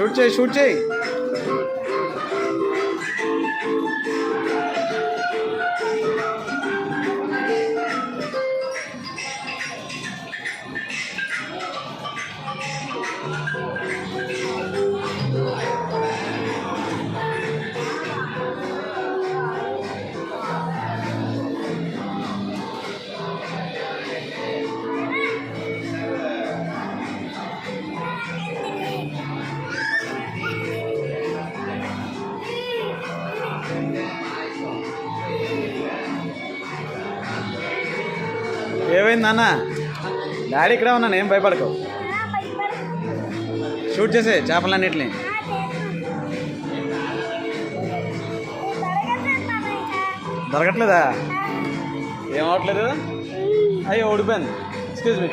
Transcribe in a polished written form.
Shoot చేయి. ఏమైంది నాన్న? డాడీ ఇక్కడే ఉన్నాను, ఏం భయపడకు. షూట్ చేసే చేపలన్నిటిని. దొరకట్లేదా? ఏమవట్లేదు? అయ్యో ఓడిపోయింది. Excuse me.